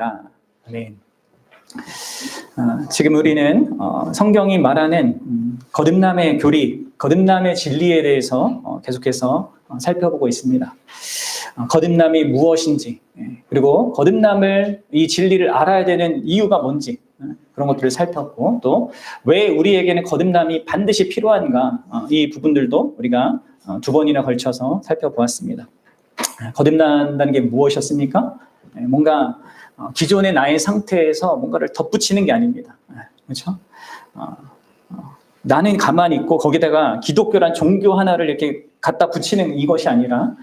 아멘. 지금 우리는 성경이 말하는 거듭남의 교리, 거듭남의 진리에 대해서 계속해서 살펴보고 있습니다. 거듭남이 무엇인지, 그리고 거듭남을, 이 진리를 알아야 되는 이유가 뭔지, 그런 것들을 살폈고, 또 왜 우리에게는 거듭남이 반드시 필요한가, 이 부분들도 우리가 두 번이나 걸쳐서 살펴보았습니다. 거듭난다는 게 무엇이었습니까? 뭔가 기존의 나의 상태에서 뭔가를 덧붙이는 게 아닙니다. 그렇죠? 나는 가만히 있고 거기다가 기독교란 종교 하나를 이렇게 갖다 붙이는 이것이 아니라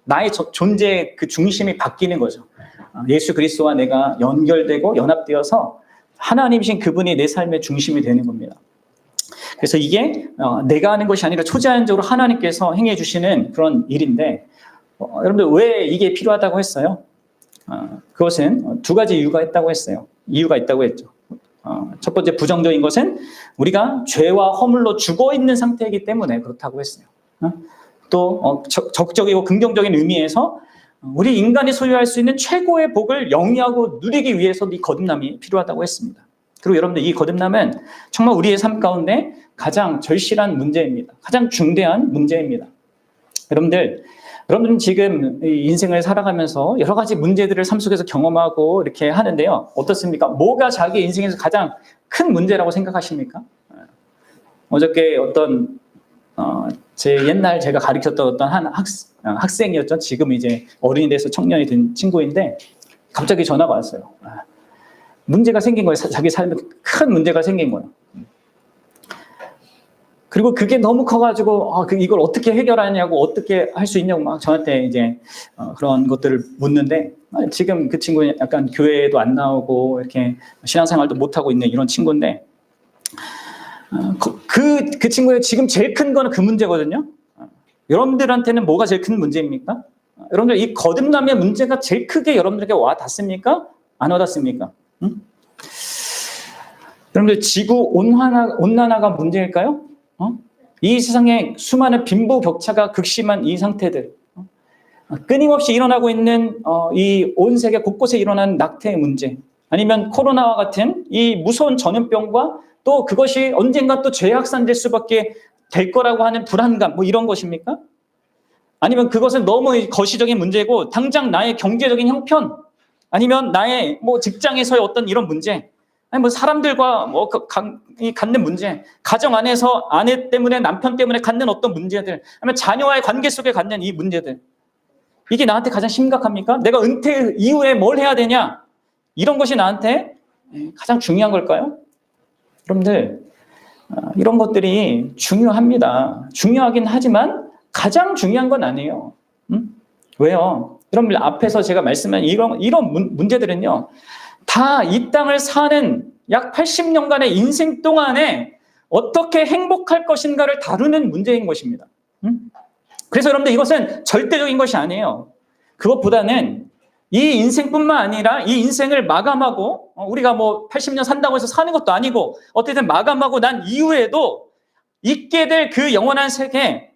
나의 존재의 그 중심이 바뀌는 거죠. 예수 그리스도와 내가 연결되고 연합되어서 하나님이신 그분이 내 삶의 중심이 되는 겁니다. 그래서 이게 내가 하는 것이 아니라 초자연적으로 하나님께서 행해 주시는 그런 일인데, 여러분들 왜 이게 필요하다고 했어요? 그것은 두 가지 이유가 있다고 했죠. 첫 번째 부정적인 것은 우리가 죄와 허물로 죽어 있는 상태이기 때문에 그렇다고 했어요. 또 적극적이고 긍정적인 의미에서 우리 인간이 소유할 수 있는 최고의 복을 영위하고 누리기 위해서 이 거듭남이 필요하다고 했습니다. 그리고 여러분들 이 거듭남은 정말 우리의 삶 가운데 가장 절실한 문제입니다. 가장 중대한 문제입니다. 여러분들은 지금 인생을 살아가면서 여러 가지 문제들을 삶 속에서 경험하고 이렇게 하는데요. 어떻습니까? 뭐가 자기 인생에서 가장 큰 문제라고 생각하십니까? 어저께 어떤 제 옛날 제가 가르쳤던 어떤 한 학생이었죠. 지금 이제 어른이 돼서 청년이 된 친구인데 갑자기 전화가 왔어요. 문제가 생긴 거예요. 자기 삶에 큰 문제가 생긴 거예요. 그리고 그게 너무 커가지고 이걸 어떻게 해결하냐고, 어떻게 할 수 있냐고 막 저한테 이제 그런 것들을 묻는데, 지금 그 친구는 약간 교회에도 안 나오고 이렇게 신앙생활도 못 하고 있는 이런 친구인데, 그 친구의 지금 제일 큰 거는 그 문제거든요. 여러분들한테는 뭐가 제일 큰 문제입니까? 여러분들 이 거듭남의 문제가 제일 크게 여러분들에게 와 닿습니까? 안 와닿습니까? 여러분들 지구 온난화가 문제일까요? 이 세상에 수많은 빈부격차가 극심한 이 상태들, 끊임없이 일어나고 있는 이 온 세계 곳곳에 일어나는 낙태의 문제, 아니면 코로나와 같은 이 무서운 전염병과 또 그것이 언젠가 또 재확산될 수밖에 될 거라고 하는 불안감, 뭐 이런 것입니까? 아니면 그것은 너무 거시적인 문제고 당장 나의 경제적인 형편, 아니면 나의 뭐 직장에서의 어떤 이런 문제, 아니 뭐 사람들과 뭐 갖는 문제, 가정 안에서 아내 때문에 남편 때문에 갖는 어떤 문제들, 아니면 자녀와의 관계 속에 갖는 이 문제들, 이게 나한테 가장 심각합니까? 내가 은퇴 이후에 뭘 해야 되냐? 이런 것이 나한테 가장 중요한 걸까요? 여러분들 이런 것들이 중요합니다. 중요하긴 하지만 가장 중요한 건 아니에요. 왜요? 여러분들 앞에서 제가 말씀한 이런 문제들은요, 다 이 땅을 사는 약 80년간의 인생 동안에 어떻게 행복할 것인가를 다루는 문제인 것입니다. 그래서 여러분들 이것은 절대적인 것이 아니에요. 그것보다는 이 인생뿐만 아니라 이 인생을 마감하고, 우리가 뭐 80년 산다고 해서 사는 것도 아니고, 어떻게든 마감하고 난 이후에도 있게 될 그 영원한 세계,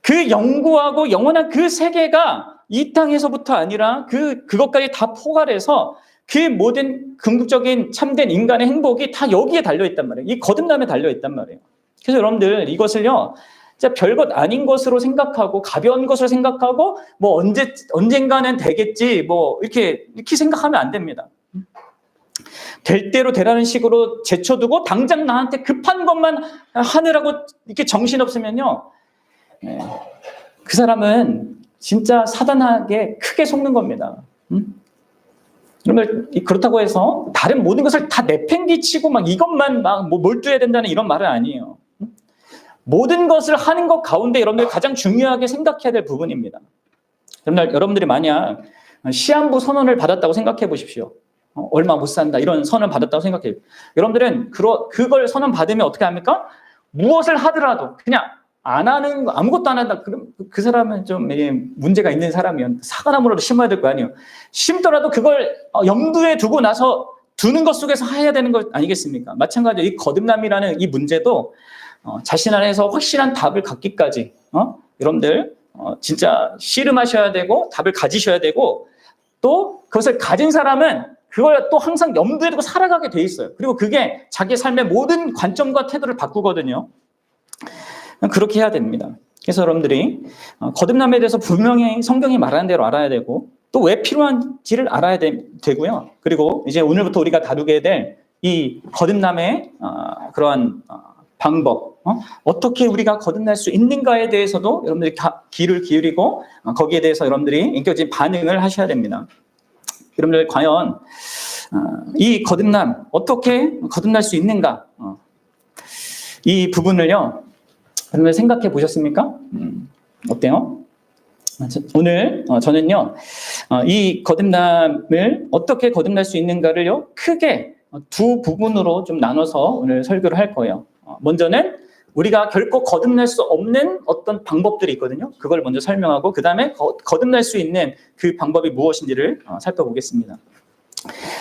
그 영구하고 영원한 그 세계가 이 땅에서부터 아니라 그것까지 다 포괄해서 그 모든 궁극적인 참된 인간의 행복이 다 여기에 달려있단 말이에요. 이 거듭남에 달려있단 말이에요. 그래서 여러분들 이것을요, 진짜 별것 아닌 것으로 생각하고 가벼운 것으로 생각하고 뭐 언젠가는 되겠지 뭐 이렇게 생각하면 안 됩니다. 될 대로 되라는 식으로 제쳐두고 당장 나한테 급한 것만 하느라고 이렇게 정신없으면요, 그 사람은 진짜 사단에게 크게 속는 겁니다. 그러면 그렇다고 해서 다른 모든 것을 다 내팽개치고 막 이것만 막 몰두해야 된다는 이런 말은 아니에요. 모든 것을 하는 것 가운데 여러분들이 가장 중요하게 생각해야 될 부분입니다. 여러분들이 만약 시한부 선언을 받았다고 생각해 보십시오. 얼마 못 산다 이런 선언을 받았다고 생각해요. 여러분들은 그걸 선언 받으면 어떻게 합니까? 무엇을 하더라도 그냥 아무것도 안 한다. 그럼 그 사람은 좀 문제가 있는 사람이면 사과나무라도 심어야 될 거 아니에요. 심더라도 그걸 염두에 두고 나서 두는 것 속에서 해야 되는 것 아니겠습니까? 마찬가지로 이 거듭남이라는 이 문제도 자신 안에서 확실한 답을 갖기까지 여러분들 진짜 씨름하셔야 되고 답을 가지셔야 되고 또 그것을 가진 사람은 그걸 또 항상 염두에 두고 살아가게 돼 있어요. 그리고 그게 자기 삶의 모든 관점과 태도를 바꾸거든요. 그렇게 해야 됩니다. 그래서 여러분들이 거듭남에 대해서 분명히 성경이 말하는 대로 알아야 되고 또 왜 필요한지를 알아야 되고요. 그리고 이제 오늘부터 우리가 다루게 될 이 거듭남의 그러한 방법, 어떻게 우리가 거듭날 수 있는가에 대해서도 여러분들이 다 귀를 기울이고 거기에 대해서 여러분들이 인격적인 반응을 하셔야 됩니다. 여러분들 과연 이 거듭남 어떻게 거듭날 수 있는가? 이 부분을요, 여러분들 생각해 보셨습니까? 어때요? 오늘 저는요, 이 거듭남을 어떻게 거듭날 수 있는가를요, 크게 두 부분으로 좀 나눠서 오늘 설교를 할 거예요. 먼저는 우리가 결코 거듭날 수 없는 어떤 방법들이 있거든요. 그걸 먼저 설명하고 그 다음에 거듭날 수 있는 그 방법이 무엇인지를 살펴보겠습니다.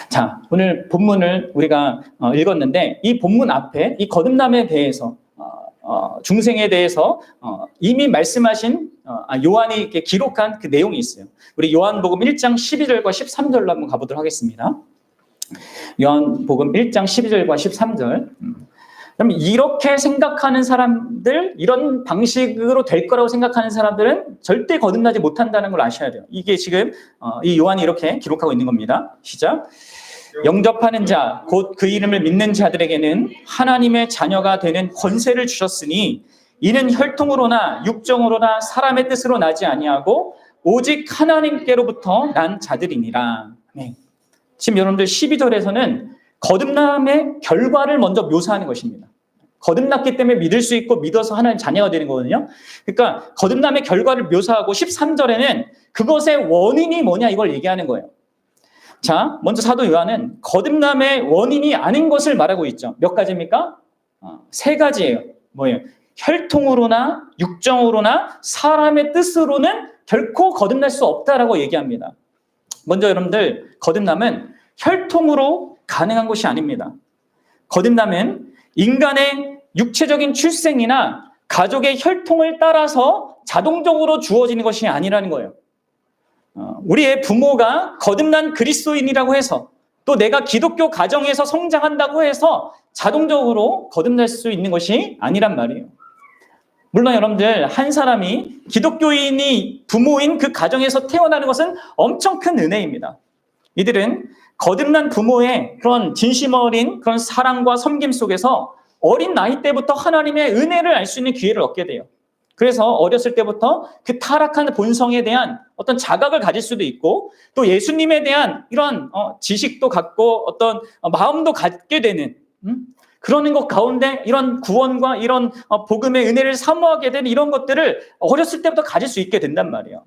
자, 오늘 본문을 우리가 읽었는데 이 본문 앞에 이 거듭남에 대해서 중생에 대해서 이미 말씀하신 요한이 이렇게 기록한 그 내용이 있어요. 우리 요한복음 1장 12절과 13절로 한번 가보도록 하겠습니다. 요한복음 1장 12절과 13절. 그럼 이렇게 생각하는 사람들, 이런 방식으로 될 거라고 생각하는 사람들은 절대 거듭나지 못한다는 걸 아셔야 돼요. 이게 지금 이 요한이 이렇게 기록하고 있는 겁니다. 시작. 영접하는 자, 곧 그 이름을 믿는 자들에게는 하나님의 자녀가 되는 권세를 주셨으니 이는 혈통으로나 육정으로나 사람의 뜻으로 나지 아니하고 오직 하나님께로부터 난 자들이니라. 네. 지금 여러분들 12절에서는 거듭남의 결과를 먼저 묘사하는 것입니다. 거듭났기 때문에 믿을 수 있고 믿어서 하나님 자녀가 되는 거거든요. 그러니까 거듭남의 결과를 묘사하고 13절에는 그것의 원인이 뭐냐 이걸 얘기하는 거예요. 자, 먼저 사도 요한은 거듭남의 원인이 아닌 것을 말하고 있죠. 몇 가지입니까? 세 가지예요. 뭐예요? 혈통으로나 육정으로나 사람의 뜻으로는 결코 거듭날 수 없다라고 얘기합니다. 먼저 여러분들 거듭남은 혈통으로 가능한 것이 아닙니다. 거듭남은 인간의 육체적인 출생이나 가족의 혈통을 따라서 자동적으로 주어지는 것이 아니라는 거예요. 우리의 부모가 거듭난 그리스도인이라고 해서 또 내가 기독교 가정에서 성장한다고 해서 자동적으로 거듭날 수 있는 것이 아니란 말이에요. 물론 여러분들 한 사람이 기독교인이 부모인 그 가정에서 태어나는 것은 엄청 큰 은혜입니다. 이들은 거듭난 부모의 그런 진심 어린 그런 사랑과 섬김 속에서 어린 나이 때부터 하나님의 은혜를 알 수 있는 기회를 얻게 돼요. 그래서 어렸을 때부터 그 타락한 본성에 대한 어떤 자각을 가질 수도 있고 또 예수님에 대한 이런 지식도 갖고 어떤 마음도 갖게 되는 그러는 것 가운데 이런 구원과 이런 복음의 은혜를 사모하게 되는 이런 것들을 어렸을 때부터 가질 수 있게 된단 말이에요.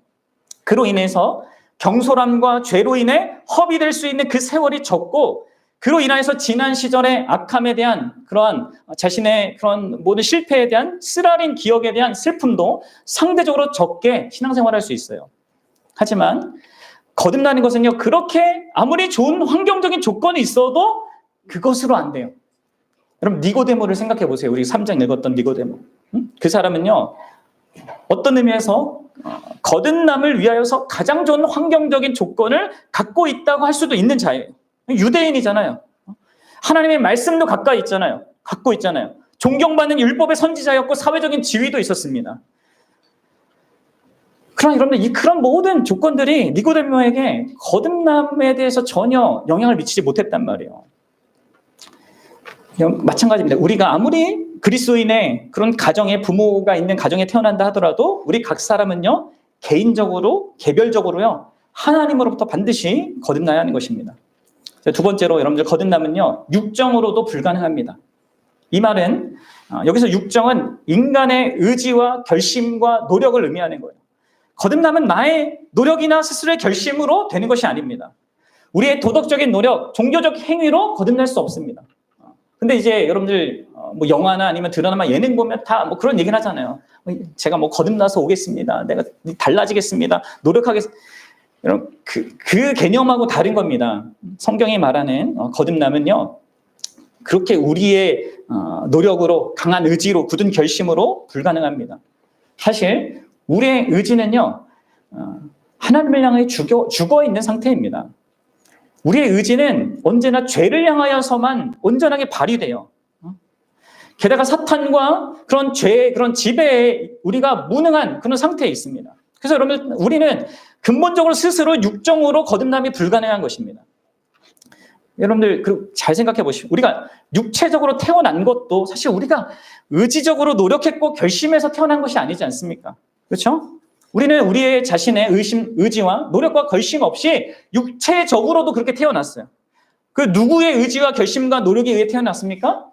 그로 인해서 경솔함과 죄로 인해 허비될 수 있는 그 세월이 적고 그로 인해서 지난 시절의 악함에 대한 그러한 자신의 그런 모든 실패에 대한 쓰라린 기억에 대한 슬픔도 상대적으로 적게 신앙생활할 수 있어요. 하지만 거듭나는 것은요, 그렇게 아무리 좋은 환경적인 조건이 있어도 그것으로 안 돼요. 여러분 니고데모를 생각해 보세요. 우리 3장 읽었던 니고데모. 그 사람은요, 어떤 의미에서 거듭남을 위하여서 가장 좋은 환경적인 조건을 갖고 있다고 할 수도 있는 자예요. 유대인이잖아요. 하나님의 말씀도 가까이 있잖아요. 갖고 있잖아요. 존경받는 율법의 선지자였고 사회적인 지위도 있었습니다. 그러나 여러분들 그런 모든 조건들이 니고데모에게 거듭남에 대해서 전혀 영향을 미치지 못했단 말이에요. 마찬가지입니다. 우리가 아무리 그리스도인의 그런 가정에 부모가 있는 가정에 태어난다 하더라도 우리 각 사람은요 개인적으로 개별적으로요 하나님으로부터 반드시 거듭나야 하는 것입니다. 두 번째로 여러분들 거듭남은요 육정으로도 불가능합니다. 이 말은 여기서 육정은 인간의 의지와 결심과 노력을 의미하는 거예요. 거듭남은 나의 노력이나 스스로의 결심으로 되는 것이 아닙니다. 우리의 도덕적인 노력, 종교적 행위로 거듭날 수 없습니다. 근데 이제 여러분들 뭐 영화나 아니면 드라마 예능 보면 다 뭐 그런 얘기를 하잖아요. 제가 뭐 거듭나서 오겠습니다. 내가 달라지겠습니다. 노력하겠습니다. 여러분 그 개념하고 다른 겁니다. 성경이 말하는 거듭남은요. 그렇게 우리의 노력으로 강한 의지로 굳은 결심으로 불가능합니다. 사실 우리의 의지는요. 하나님을 향해 죽어 있는 상태입니다. 우리의 의지는 언제나 죄를 향하여서만 온전하게 발휘돼요. 게다가 사탄과 그런 죄, 그런 지배에 우리가 무능한 그런 상태에 있습니다. 그래서 여러분, 우리는 근본적으로 스스로 육정으로 거듭남이 불가능한 것입니다. 여러분들 잘 생각해 보시오. 우리가 육체적으로 태어난 것도 사실 우리가 의지적으로 노력했고 결심해서 태어난 것이 아니지 않습니까? 그렇죠? 우리는 우리의 자신의 의지와 노력과 결심 없이 육체적으로도 그렇게 태어났어요. 그 누구의 의지와 결심과 노력에 의해 태어났습니까?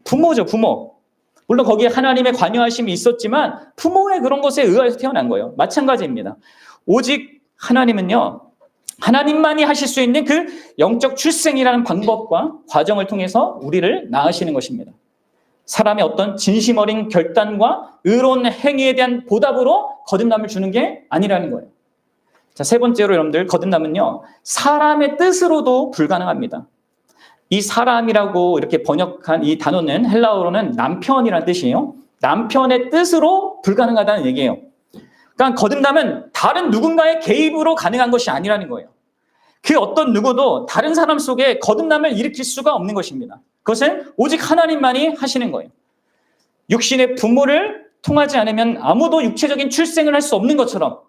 부모죠, 부모. 물론 거기에 하나님의 관여하심이 있었지만 부모의 그런 것에 의해서 태어난 거예요. 마찬가지입니다. 오직 하나님은요, 하나님만이 하실 수 있는 그 영적 출생이라는 방법과 과정을 통해서 우리를 낳으시는 것입니다. 사람의 어떤 진심 어린 결단과 의로운 행위에 대한 보답으로 거듭남을 주는 게 아니라는 거예요. 자, 세 번째로 여러분들, 거듭남은요, 사람의 뜻으로도 불가능합니다. 이 사람이라고 이렇게 번역한 이 단어는 헬라어로는 남편이라는 뜻이에요. 남편의 뜻으로 불가능하다는 얘기예요. 그러니까 거듭남은 다른 누군가의 개입으로 가능한 것이 아니라는 거예요. 그 어떤 누구도 다른 사람 속에 거듭남을 일으킬 수가 없는 것입니다. 그것은 오직 하나님만이 하시는 거예요. 육신의 부모를 통하지 않으면 아무도 육체적인 출생을 할 수 없는 것처럼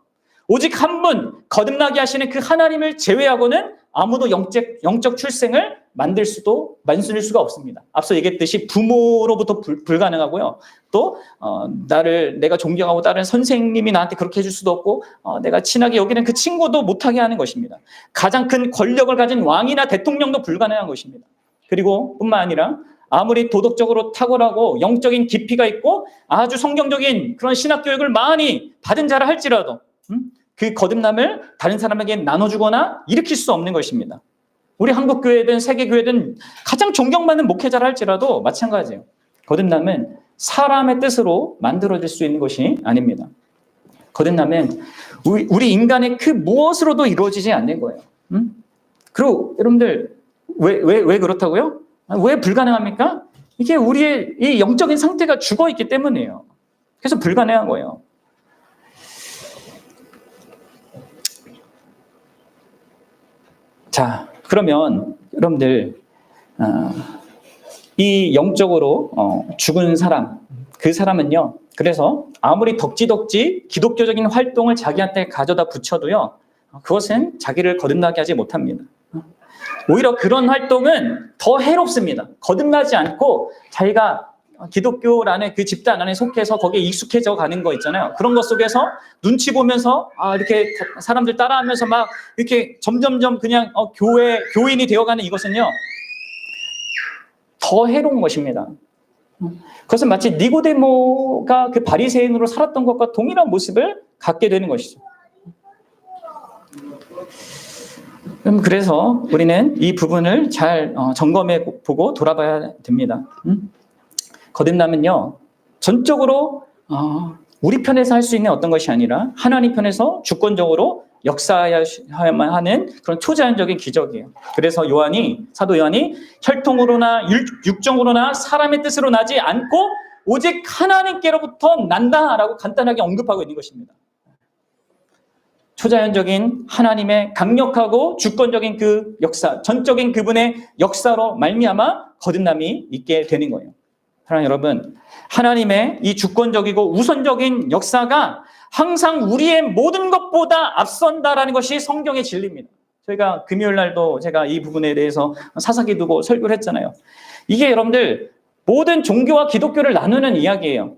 오직 한 분 거듭나게 하시는 그 하나님을 제외하고는 아무도 영적 출생을 만들 수가 없습니다. 앞서 얘기했듯이 부모로부터 불가능하고요. 또 내가 존경하고 다른 선생님이 나한테 그렇게 해줄 수도 없고 내가 친하게 여기는 그 친구도 못하게 하는 것입니다. 가장 큰 권력을 가진 왕이나 대통령도 불가능한 것입니다. 그리고 뿐만 아니라 아무리 도덕적으로 탁월하고 영적인 깊이가 있고 아주 성경적인 그런 신학 교육을 많이 받은 자라 할지라도 그 거듭남을 다른 사람에게 나눠주거나 일으킬 수 없는 것입니다. 우리 한국교회든 세계교회든 가장 존경받는 목회자라 할지라도 마찬가지예요. 거듭남은 사람의 뜻으로 만들어질 수 있는 것이 아닙니다. 거듭남은 우리 인간의 그 무엇으로도 이루어지지 않는 거예요. 그리고 여러분들 왜 그렇다고요? 왜 불가능합니까? 이게 우리의 이 영적인 상태가 죽어있기 때문이에요. 그래서 불가능한 거예요. 자, 그러면 여러분들 이 영적으로 죽은 사람, 그 사람은요, 그래서 아무리 덕지덕지 기독교적인 활동을 자기한테 가져다 붙여도요, 그것은 자기를 거듭나게 하지 못합니다. 오히려 그런 활동은 더 해롭습니다. 거듭나지 않고 자기가 기독교라는 그 집단 안에 속해서 거기에 익숙해져 가는 거 있잖아요. 그런 것 속에서 눈치 보면서 이렇게 사람들 따라하면서 막 이렇게 점점점 그냥 교인이 되어가는 이것은요, 더 해로운 것입니다. 그것은 마치 니고데모가 그 바리새인으로 살았던 것과 동일한 모습을 갖게 되는 것이죠. 그래서 우리는 이 부분을 잘 점검해 보고 돌아봐야 됩니다. 거듭남은요, 전적으로 우리 편에서 할 수 있는 어떤 것이 아니라 하나님 편에서 주권적으로 역사해야만 하는 그런 초자연적인 기적이에요. 그래서 사도 요한이 혈통으로나 육정으로나 사람의 뜻으로 나지 않고 오직 하나님께로부터 난다라고 간단하게 언급하고 있는 것입니다. 초자연적인 하나님의 강력하고 주권적인 그 역사, 전적인 그분의 역사로 말미암아 거듭남이 있게 되는 거예요. 사랑하는 여러분, 하나님의 이 주권적이고 우선적인 역사가 항상 우리의 모든 것보다 앞선다라는 것이 성경의 진리입니다. 저희가 금요일 날도 제가 이 부분에 대해서 사사기 두고 설교를 했잖아요. 이게 여러분들 모든 종교와 기독교를 나누는 이야기예요.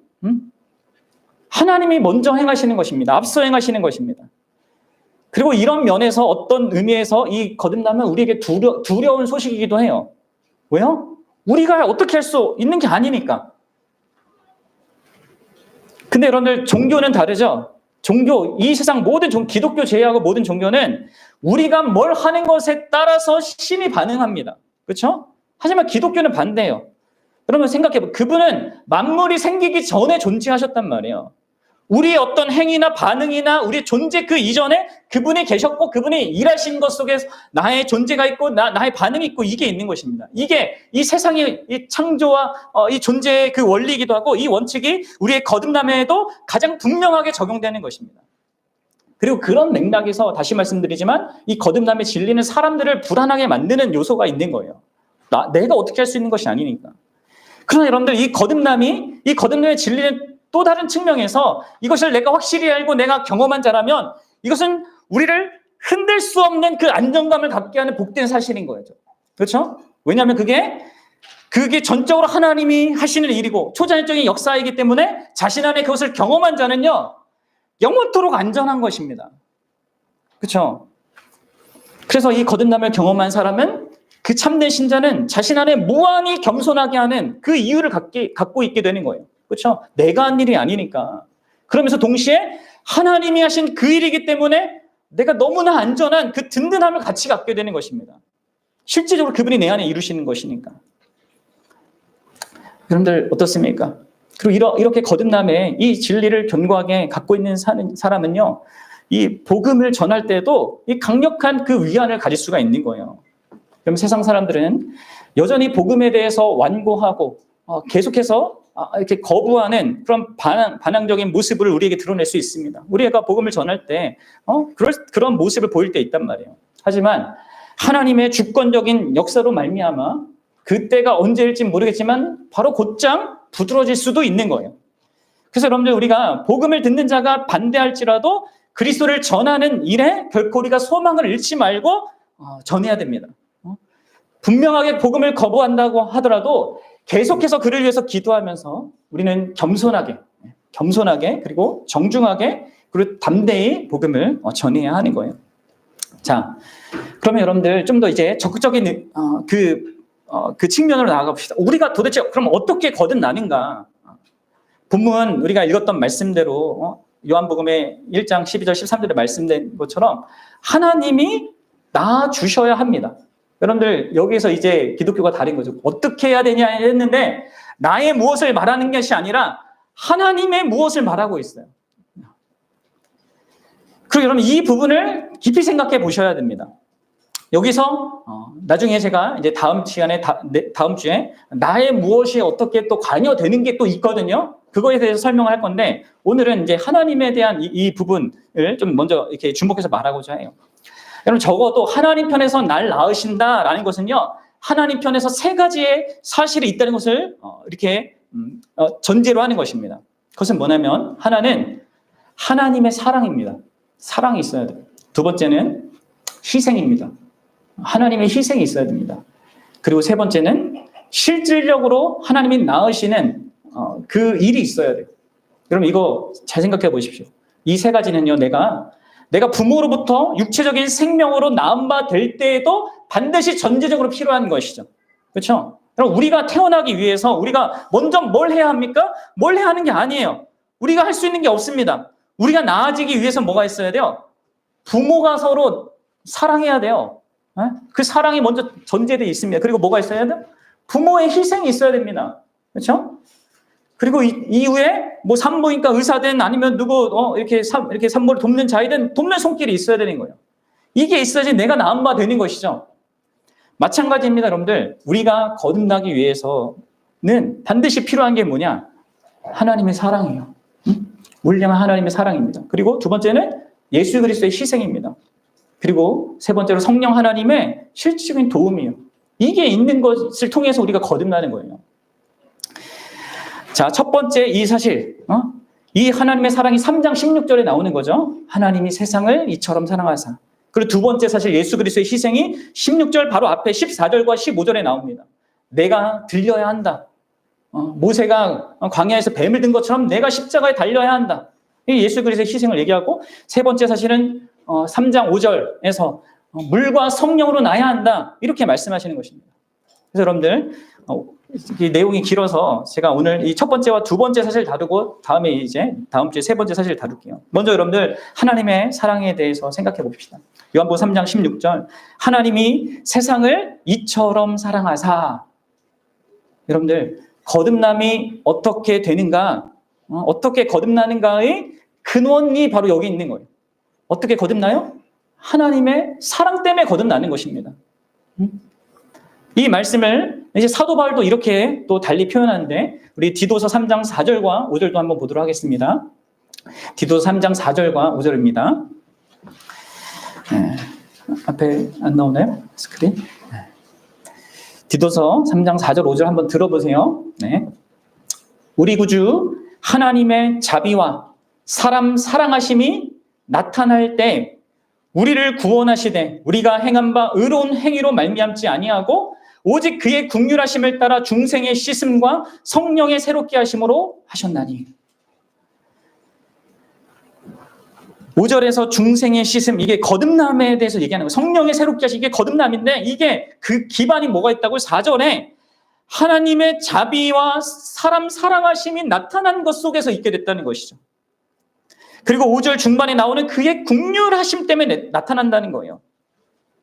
하나님이 먼저 행하시는 것입니다. 앞서 행하시는 것입니다. 그리고 이런 면에서 어떤 의미에서 이 거듭남은 우리에게 두려운 소식이기도 해요. 왜요? 우리가 어떻게 할 수 있는 게 아니니까. 근데 여러분들, 종교는 다르죠? 이 세상 모든 기독교 제외하고 모든 종교는 우리가 뭘 하는 것에 따라서 신이 반응합니다. 그렇죠? 하지만 기독교는 반대예요. 여러분 생각해보세요. 그분은 만물이 생기기 전에 존재하셨단 말이에요. 우리의 어떤 행위나 반응이나 우리의 존재 그 이전에 그분이 계셨고 그분이 일하신 것 속에 나의 존재가 있고 나의 반응이 있고 이게 있는 것입니다. 이게 이 세상의 이 창조와 이 존재의 그 원리이기도 하고 이 원칙이 우리의 거듭남에도 가장 분명하게 적용되는 것입니다. 그리고 그런 맥락에서 다시 말씀드리지만 이 거듭남의 진리는 사람들을 불안하게 만드는 요소가 있는 거예요. 내가 어떻게 할 수 있는 것이 아니니까. 그러나 여러분들 이 거듭남의 진리는 또 다른 측면에서 이것을 내가 확실히 알고 내가 경험한 자라면 이것은 우리를 흔들 수 없는 그 안정감을 갖게 하는 복된 사실인 거예요. 그렇죠? 왜냐하면 그게 전적으로 하나님이 하시는 일이고 초자연적인 역사이기 때문에 자신 안에 그것을 경험한 자는요, 영원토록 안전한 것입니다. 그렇죠? 그래서 이 거듭남을 경험한 사람은, 그 참된 신자는 자신 안에 무한히 겸손하게 하는 그 이유를 갖고 있게 되는 거예요. 그렇죠? 내가 한 일이 아니니까. 그러면서 동시에 하나님이 하신 그 일이기 때문에 내가 너무나 안전한 그 든든함을 같이 갖게 되는 것입니다. 실질적으로 그분이 내 안에 이루시는 것이니까. 여러분들 어떻습니까? 그리고 이렇게 거듭남의 이 진리를 견고하게 갖고 있는 사람은요, 이 복음을 전할 때도 이 강력한 그 위안을 가질 수가 있는 거예요. 그럼 세상 사람들은 여전히 복음에 대해서 완고하고 계속해서 이렇게 거부하는 그런 반항적인 모습을 우리에게 드러낼 수 있습니다. 우리가 복음을 전할 때 그런 모습을 보일 때 있단 말이에요. 하지만 하나님의 주권적인 역사로 말미암아 그때가 언제일지 모르겠지만 바로 곧장 부드러질 수도 있는 거예요. 그래서 여러분들, 우리가 복음을 듣는 자가 반대할지라도 그리스도를 전하는 일에 결코 우리가 소망을 잃지 말고 전해야 됩니다. 분명하게 복음을 거부한다고 하더라도 계속해서 그를 위해서 기도하면서 우리는 겸손하게 그리고 정중하게 그리고 담대히 복음을 전해야 하는 거예요. 자, 그러면 여러분들 좀 더 이제 적극적인 그 측면으로 나아가 봅시다. 우리가 도대체 그럼 어떻게 거듭나는가? 본문 우리가 읽었던 말씀대로 요한복음의 1장 12절 13절에 말씀된 것처럼 하나님이 낳아주셔야 합니다. 여러분들 여기서 이제 기독교가 다른 거죠. 어떻게 해야 되냐 했는데 나의 무엇을 말하는 것이 아니라 하나님의 무엇을 말하고 있어요. 그리고 여러분 이 부분을 깊이 생각해 보셔야 됩니다. 여기서 나중에 제가 이제 다음 주에 나의 무엇이 어떻게 또 관여되는 게 또 있거든요. 그거에 대해서 설명을 할 건데 오늘은 이제 하나님에 대한 이 부분을 좀 먼저 이렇게 주목해서 말하고자 해요. 여러분 적어도 하나님 편에서 날 낳으신다라는 것은요, 하나님 편에서 세 가지의 사실이 있다는 것을 이렇게 전제로 하는 것입니다. 그것은 뭐냐면 하나는 하나님의 사랑입니다. 사랑이 있어야 돼요. 두 번째는 희생입니다. 하나님의 희생이 있어야 됩니다. 그리고 세 번째는 실질적으로 하나님이 낳으시는 그 일이 있어야 돼요. 여러분 이거 잘 생각해 보십시오. 이 세 가지는요, 내가 부모로부터 육체적인 생명으로 낳은 바 될 때에도 반드시 전제적으로 필요한 것이죠. 그렇죠? 그럼 우리가 태어나기 위해서 우리가 먼저 뭘 해야 합니까? 뭘 해야 하는 게 아니에요. 우리가 할 수 있는 게 없습니다. 우리가 나아지기 위해서 뭐가 있어야 돼요? 부모가 서로 사랑해야 돼요. 그 사랑이 먼저 전제되어 있습니다. 그리고 뭐가 있어야 돼요? 부모의 희생이 있어야 됩니다. 그렇죠? 그리고 이후에 뭐 산부인과 의사든 아니면 누구 이렇게 산모를 돕는 자이든 돕는 손길이 있어야 되는 거예요. 이게 있어야지 내가 나은 바 되는 것이죠. 마찬가지입니다, 여러분들. 우리가 거듭나기 위해서는 반드시 필요한 게 뭐냐? 하나님의 사랑이에요. 울량한 하나님의 사랑입니다. 그리고 두 번째는 예수 그리스도의 희생입니다. 그리고 세 번째로 성령 하나님의 실질적인 도움이에요. 이게 있는 것을 통해서 우리가 거듭나는 거예요. 자, 첫 번째 이 사실, 이 하나님의 사랑이 3장 16절에 나오는 거죠. 하나님이 세상을 이처럼 사랑하사. 그리고 두 번째 사실 예수 그리스도의 희생이 16절 바로 앞에 14절과 15절에 나옵니다. 내가 들려야 한다. 모세가 광야에서 뱀을 든 것처럼 내가 십자가에 달려야 한다. 이 예수 그리스도의 희생을 얘기하고, 세 번째 사실은 3장 5절에서 물과 성령으로 나야 한다. 이렇게 말씀하시는 것입니다. 그래서 여러분들 이 내용이 길어서 제가 오늘 이 첫 번째와 두 번째 사실 다루고 다음에 이제 다음 주에 세 번째 사실 다룰게요. 먼저 여러분들 하나님의 사랑에 대해서 생각해 봅시다. 요한복음 3장 16절 하나님이 세상을 이처럼 사랑하사. 여러분들 거듭남이 어떻게 되는가, 어떻게 거듭나는가의 근원이 바로 여기 있는 거예요. 어떻게 거듭나요? 하나님의 사랑 때문에 거듭나는 것입니다. 이 말씀을 이제 사도 바울도 이렇게 또 달리 표현하는데, 우리 디도서 3장 4절과 5절도 한번 보도록 하겠습니다. 디도서 3장 4절과 5절입니다. 네. 앞에 안 나오나요? 스크린? 네. 디도서 3장 4절 5절 한번 들어보세요. 네. 우리 구주 하나님의 자비와 사람 사랑하심이 나타날 때 우리를 구원하시되 우리가 행한 바 의로운 행위로 말미암지 아니하고 오직 그의 긍휼하심을 따라 중생의 씻음과 성령의 새롭게 하심으로 하셨나니. 5절에서 중생의 씻음, 이게 거듭남에 대해서 얘기하는 거예요. 성령의 새롭게 하심, 이게 거듭남인데 이게 그 기반이 뭐가 있다고? 4절에 하나님의 자비와 사람 사랑하심이 나타난 것 속에서 있게 됐다는 것이죠. 그리고 5절 중반에 나오는 그의 긍휼하심 때문에 나타난다는 거예요.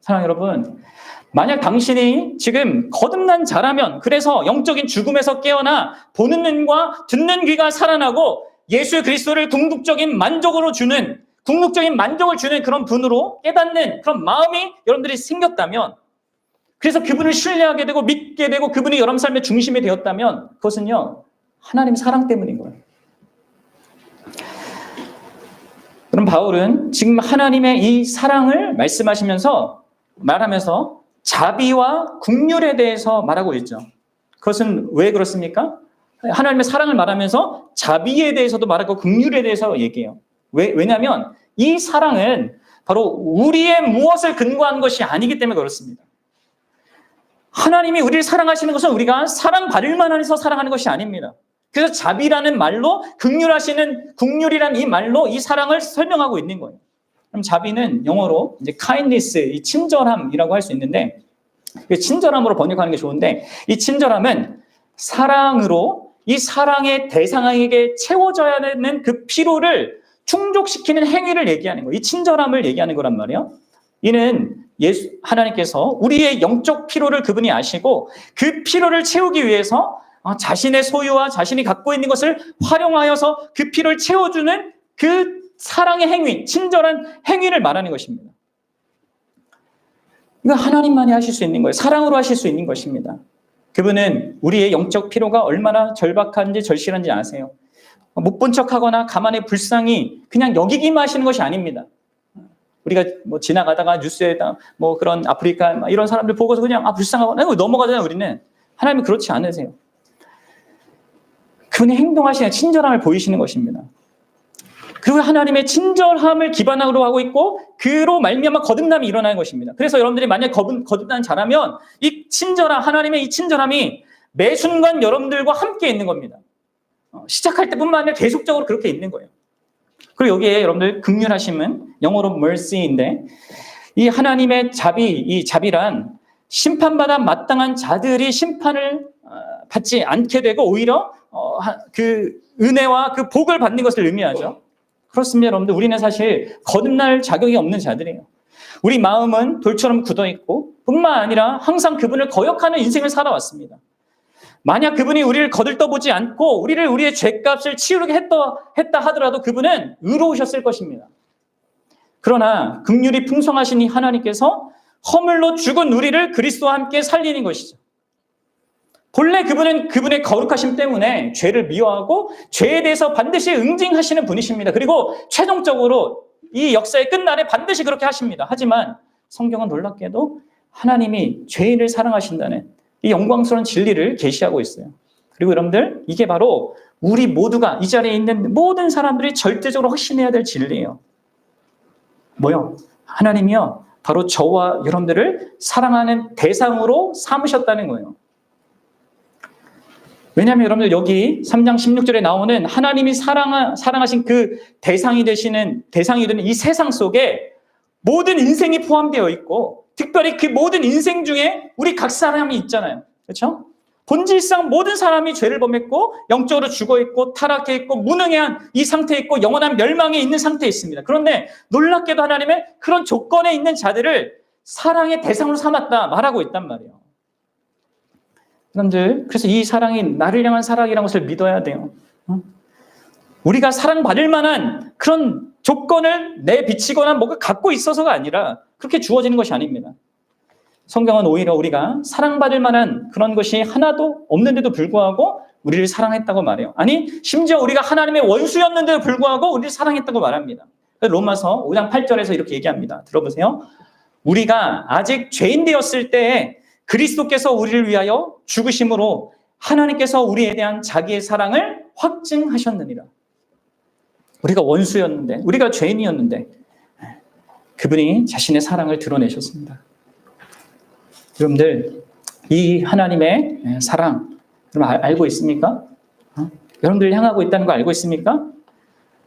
사랑하는 여러분, 만약 당신이 지금 거듭난 자라면, 그래서 영적인 죽음에서 깨어나 보는 눈과 듣는 귀가 살아나고 예수 그리스도를 궁극적인 만족을 주는 그런 분으로 깨닫는 그런 마음이 여러분들이 생겼다면, 그래서 그분을 신뢰하게 되고 믿게 되고 그분이 여러분 삶의 중심이 되었다면 그것은요, 하나님 사랑 때문인 거예요. 그럼 바울은 지금 하나님의 이 사랑을 말하면서 자비와 긍휼에 대해서 말하고 있죠. 그것은 왜 그렇습니까? 하나님의 사랑을 말하면서 자비에 대해서도 말하고 긍휼에 대해서 얘기해요. 왜냐하면 이 사랑은 바로 우리의 무엇을 근거한 것이 아니기 때문에 그렇습니다. 하나님이 우리를 사랑하시는 것은 우리가 사랑받을 만해서 사랑하는 것이 아닙니다. 그래서 자비라는 말로, 긍휼이라는 이 말로 이 사랑을 설명하고 있는 거예요. 그럼 자비는 영어로 이제 kindness, 이 친절함이라고 할 수 있는데, 친절함으로 번역하는 게 좋은데, 이 친절함은 사랑으로 이 사랑의 대상에게 채워져야 되는 그 필요를 충족시키는 행위를 얘기하는 거예요. 이 친절함을 얘기하는 거란 말이에요. 이는 하나님께서 우리의 영적 필요를 그분이 아시고 그 필요를 채우기 위해서 자신의 소유와 자신이 갖고 있는 것을 활용하여서 그 필요를 채워주는 그 사랑의 행위, 친절한 행위를 말하는 것입니다. 이거 하나님만이 하실 수 있는 거예요. 사랑으로 하실 수 있는 것입니다. 그분은 우리의 영적 필요가 얼마나 절박한지 절실한지 아세요. 못 본 척하거나 가만히 불쌍히 그냥 여기기만 하시는 것이 아닙니다. 우리가 뭐 지나가다가 뉴스에다 뭐 그런 아프리카 이런 사람들 보고서 그냥 불쌍하고 넘어가잖아요. 우리는. 하나님은 그렇지 않으세요. 그분이 행동하시는 친절함을 보이시는 것입니다. 그리고 하나님의 친절함을 기반으로 하고 있고 그로 말미암아 거듭남이 일어나는 것입니다. 그래서 여러분들이 만약 거듭난 자라면 이 친절함, 하나님의 이 친절함이 매 순간 여러분들과 함께 있는 겁니다. 시작할 때뿐만 아니라 계속적으로 그렇게 있는 거예요. 그리고 여기에 여러분들 긍휼하심은 영어로 mercy인데, 이 하나님의 이 자비란 심판받아 마땅한 자들이 심판을 받지 않게 되고 오히려 그 은혜와 그 복을 받는 것을 의미하죠. 그렇습니다, 여러분들. 우리는 사실 거듭날 자격이 없는 자들이에요. 우리 마음은 돌처럼 굳어있고 뿐만 아니라 항상 그분을 거역하는 인생을 살아왔습니다. 만약 그분이 우리를 거들떠보지 않고 우리의 죄값을 치르게 했다 하더라도 그분은 의로우셨을 것입니다. 그러나 긍휼이 풍성하신 이 하나님께서 허물로 죽은 우리를 그리스도와 함께 살리는 것이죠. 본래 그분은 그분의 거룩하심 때문에 죄를 미워하고 죄에 대해서 반드시 응징하시는 분이십니다. 그리고 최종적으로 이 역사의 끝날에 반드시 그렇게 하십니다. 하지만 성경은 놀랍게도 하나님이 죄인을 사랑하신다는 이 영광스러운 진리를 계시하고 있어요. 그리고 여러분들, 이게 바로 우리 모두가 이 자리에 있는 모든 사람들이 절대적으로 확신해야 될 진리예요. 뭐요? 하나님이요, 바로 저와 여러분들을 사랑하는 대상으로 삼으셨다는 거예요. 왜냐하면 여러분들 여기 3장 16절에 나오는 하나님이 사랑하신 그 대상이 되는 이 세상 속에 모든 인생이 포함되어 있고, 특별히 그 모든 인생 중에 우리 각 사람이 있잖아요. 그렇죠? 본질상 모든 사람이 죄를 범했고 영적으로 죽어있고 타락해있고 무능해한 이 상태에 있고 영원한 멸망에 있는 상태에 있습니다. 그런데 놀랍게도 하나님의 그런 조건에 있는 자들을 사랑의 대상으로 삼았다 말하고 있단 말이에요. 여러분들, 그래서 이 사랑이 나를 향한 사랑이라는 것을 믿어야 돼요. 우리가 사랑받을 만한 그런 조건을 내비치거나 뭔가 갖고 있어서가 아니라 그렇게 주어지는 것이 아닙니다. 성경은 오히려 우리가 사랑받을 만한 그런 것이 하나도 없는데도 불구하고 우리를 사랑했다고 말해요. 아니, 심지어 우리가 하나님의 원수였는데도 불구하고 우리를 사랑했다고 말합니다. 로마서 5장 8절에서 이렇게 얘기합니다. 들어보세요. 우리가 아직 죄인 되었을 때에 그리스도께서 우리를 위하여 죽으심으로 하나님께서 우리에 대한 자기의 사랑을 확증하셨느니라. 우리가 원수였는데, 우리가 죄인이었는데 그분이 자신의 사랑을 드러내셨습니다. 여러분들, 이 하나님의 사랑 여러분 알고 있습니까? 여러분들 향하고 있다는 거 알고 있습니까?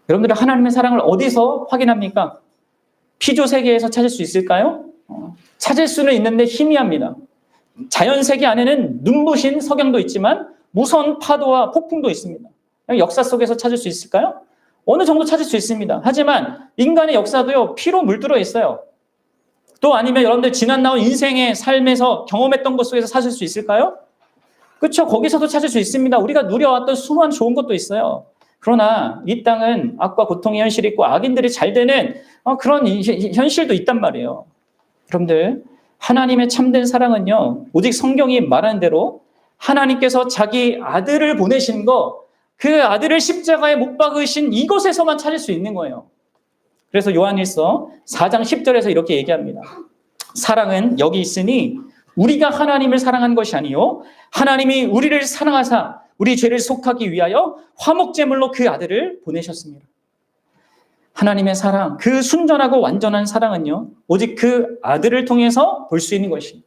여러분들은 하나님의 사랑을 어디서 확인합니까? 피조 세계에서 찾을 수 있을까요? 찾을 수는 있는데 희미합니다. 자연 세계 안에는 눈부신 석양도 있지만 무서운 파도와 폭풍도 있습니다. 역사 속에서 찾을 수 있을까요? 어느 정도 찾을 수 있습니다. 하지만 인간의 역사도요, 피로 물들어 있어요. 또 아니면 여러분들 지난 나온 인생의 삶에서 경험했던 것 속에서 찾을 수 있을까요? 그렇죠. 거기서도 찾을 수 있습니다. 우리가 누려왔던 수많은 좋은 것도 있어요. 그러나 이 땅은 악과 고통의 현실이 있고 악인들이 잘 되는 그런 현실도 있단 말이에요. 여러분들, 하나님의 참된 사랑은요, 오직 성경이 말하는 대로 하나님께서 자기 아들을 보내신 거, 그 아들을 십자가에 못 박으신 이곳에서만 찾을 수 있는 거예요. 그래서 요한일서 4장 10절에서 이렇게 얘기합니다. 사랑은 여기 있으니 우리가 하나님을 사랑한 것이 아니요 하나님이 우리를 사랑하사 우리 죄를 속하기 위하여 화목제물로 그 아들을 보내셨습니다. 하나님의 사랑, 그 순전하고 완전한 사랑은요, 오직 그 아들을 통해서 볼 수 있는 것이.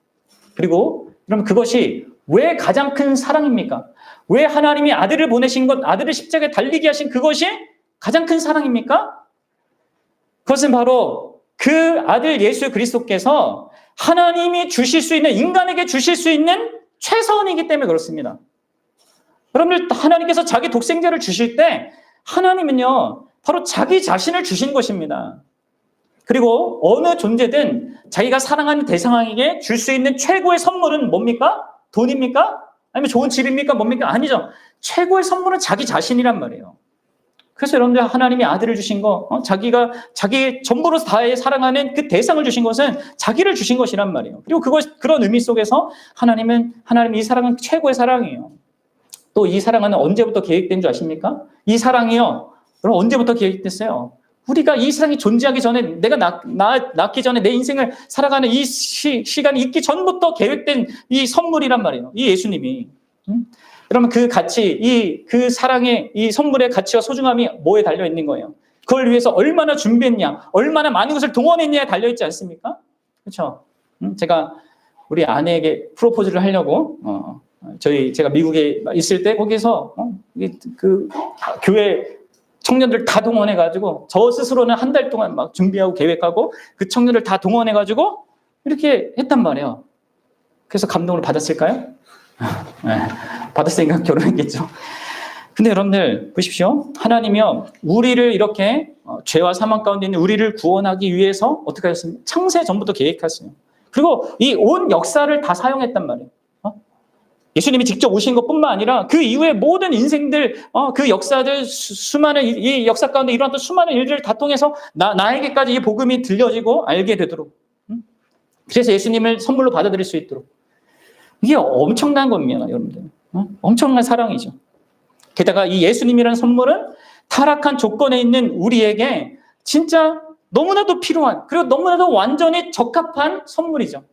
그리고 그럼 그것이 왜 가장 큰 사랑입니까? 왜 하나님이 아들을 보내신 것, 아들을 십자가에 달리게 하신 그것이 가장 큰 사랑입니까? 그것은 바로 그 아들 예수 그리스도께서 하나님이 주실 수 있는, 인간에게 주실 수 있는 최선이기 때문에 그렇습니다. 여러분들, 하나님께서 자기 독생자를 주실 때 하나님은요, 바로 자기 자신을 주신 것입니다. 그리고 어느 존재든 자기가 사랑하는 대상에게 줄 수 있는 최고의 선물은 뭡니까? 돈입니까? 아니면 좋은 집입니까? 뭡니까? 아니죠. 최고의 선물은 자기 자신이란 말이에요. 그래서 여러분들, 하나님이 아들을 주신 거, 자기가 자기 전부로 다해 사랑하는 그 대상을 주신 것은 자기를 주신 것이란 말이에요. 그리고 그런 의미 속에서 하나님 이 사랑은 최고의 사랑이에요. 또 이 사랑은 언제부터 계획된 줄 아십니까? 이 사랑이요, 여러분, 언제부터 계획됐어요? 우리가 이 세상이 존재하기 전에, 내가 낳기 전에 내 인생을 살아가는 이 시간이 있기 전부터 계획된 이 선물이란 말이에요. 이 예수님이. 그러면 그 가치, 그 사랑의 이 선물의 가치와 소중함이 뭐에 달려 있는 거예요? 그걸 위해서 얼마나 준비했냐, 얼마나 많은 것을 동원했냐에 달려 있지 않습니까? 그렇죠? 제가 우리 아내에게 프로포즈를 하려고 제가 미국에 있을 때 거기서 그 교회 청년들 다 동원해가지고 저 스스로는 한 달 동안 막 준비하고 계획하고 그 청년들 다 동원해가지고 이렇게 했단 말이에요. 그래서 감동을 받았을까요? 네, 받았으니까 결혼했겠죠. 근데 여러분들 보십시오. 하나님이요, 우리를 이렇게 죄와 사망 가운데 있는 우리를 구원하기 위해서 어떻게 하셨습니까? 창세 전부터 계획했어요. 그리고 이 온 역사를 다 사용했단 말이에요. 예수님이 직접 오신 것뿐만 아니라 그 이후에 모든 인생들, 그 역사들, 수많은 이 역사 가운데 일어났던 수많은 일들을 다 통해서 나에게까지 이 복음이 들려지고 알게 되도록. 그래서 예수님을 선물로 받아들일 수 있도록. 이게 엄청난 겁니다, 여러분들. 엄청난 사랑이죠. 게다가 이 예수님이라는 선물은 타락한 조건에 있는 우리에게 진짜 너무나도 필요한, 그리고 너무나도 완전히 적합한 선물이죠.